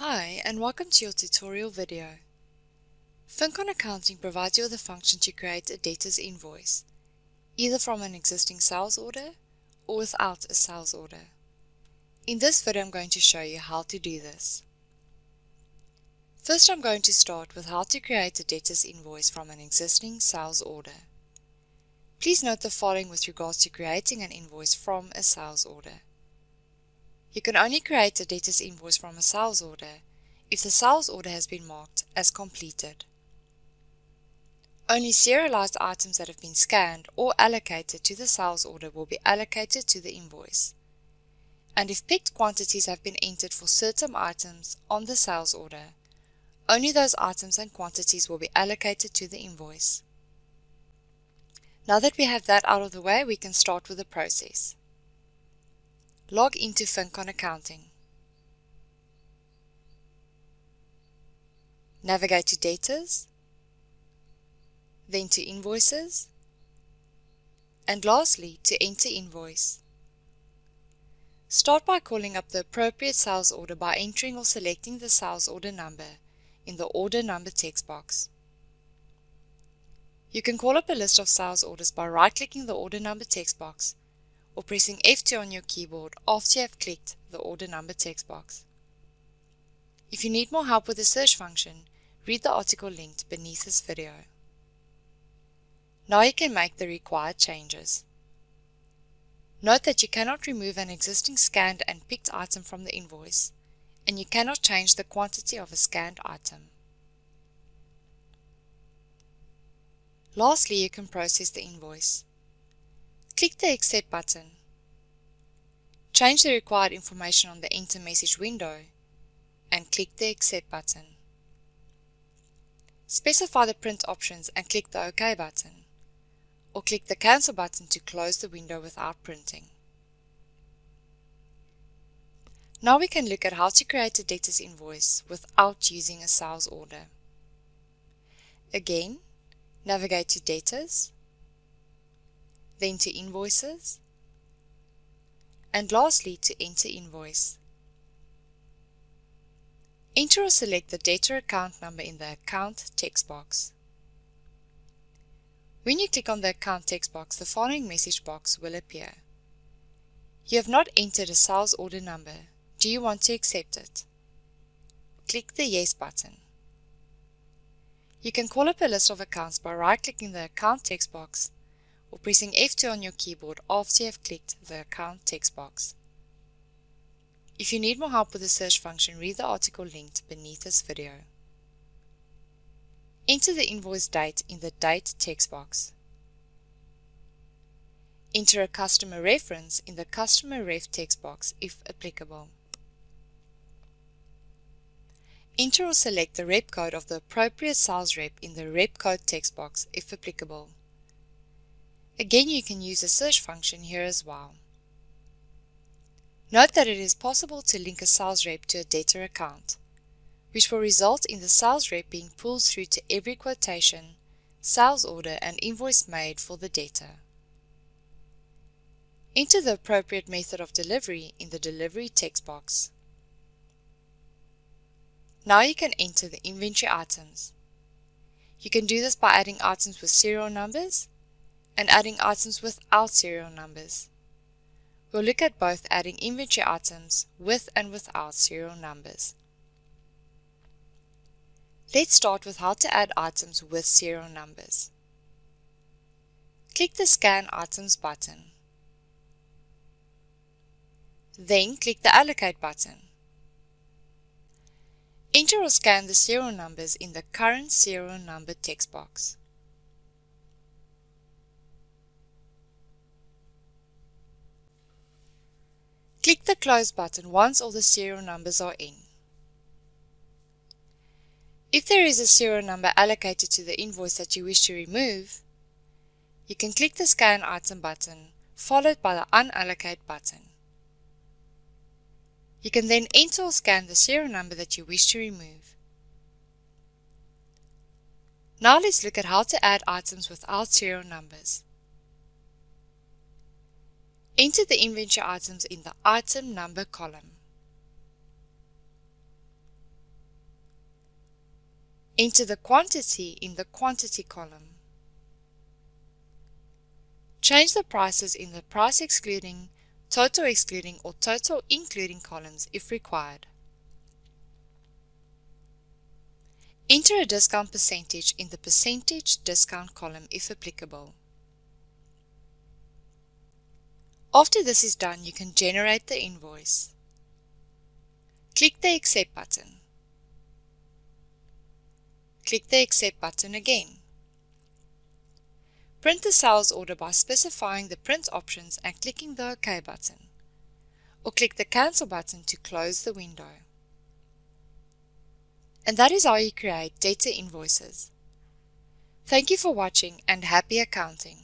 Hi, and welcome to your tutorial video. Fincon Accounting provides you with a function to create a debtor's invoice, either from an existing sales order or without a sales order. In this video, I'm going to show you how to do this. First, I'm going to start with how to create a debtor's invoice from an existing sales order. Please note the following with regards to creating an invoice from a sales order. You can only create a debtor's invoice from a sales order if the sales order has been marked as completed. Only serialized items that have been scanned or allocated to the sales order will be allocated to the invoice. And if picked quantities have been entered for certain items on the sales order, only those items and quantities will be allocated to the invoice. Now that we have that out of the way, we can start with the process. Log into Fincon Accounting. Navigate to Debtors, then to Invoices, and lastly to Enter Invoice. Start by calling up the appropriate sales order by entering or selecting the sales order number in the Order Number text box. You can call up a list of sales orders by right-clicking the Order Number text box or pressing F2 on your keyboard after you have clicked the Order Number text box. If you need more help with the search function, read the article linked beneath this video. Now you can make the required changes. Note that you cannot remove an existing scanned and picked item from the invoice, and you cannot change the quantity of a scanned item. Lastly, you can process the invoice. Click the Accept button. Change the required information on the Enter message window and click the Accept button. Specify the print options and click the OK button, or click the Cancel button to close the window without printing. Now we can look at how to create a debtor's invoice without using a sales order. Again, navigate to Debtors, then to Invoices, and lastly to Enter Invoice. Enter or select the debtor account number in the Account text box. When you click on the Account text box, the following message box will appear. You have not entered a sales order number. Do you want to accept it? Click the Yes button. You can call up a list of accounts by right-clicking the Account text box or pressing F2 on your keyboard after you have clicked the Account text box. If you need more help with the search function, read the article linked beneath this video. Enter the invoice date in the Date text box. Enter a customer reference in the Customer Ref text box if applicable. Enter or select the rep code of the appropriate sales rep in the Rep Code text box if applicable. Again, you can use the search function here as well. Note that it is possible to link a sales rep to a debtor account, which will result in the sales rep being pulled through to every quotation, sales order, and invoice made for the debtor. Enter the appropriate method of delivery in the Delivery text box. Now you can enter the inventory items. You can do this by adding items with serial numbers and adding items without serial numbers. We'll look at both adding inventory items with and without serial numbers. Let's start with how to add items with serial numbers. Click the Scan Items button. Then click the Allocate button. Enter or scan the serial numbers in the Current Serial Number text box. Click the Close button once all the serial numbers are in. If there is a serial number allocated to the invoice that you wish to remove, you can click the Scan Item button followed by the Unallocate button. You can then enter or scan the serial number that you wish to remove. Now let's look at how to add items without serial numbers. Enter the inventory items in the Item Number column. Enter the quantity in the quantity column. Change the prices in the price excluding, total excluding, or total including columns if required. Enter a discount percentage in the percentage discount column if applicable. After this is done, you can generate the invoice. Click the Accept button. Click the Accept button again. Print the sales order by specifying the print options and clicking the OK button, or click the Cancel button to close the window. And that is how you create debtor invoices. Thank you for watching and happy accounting!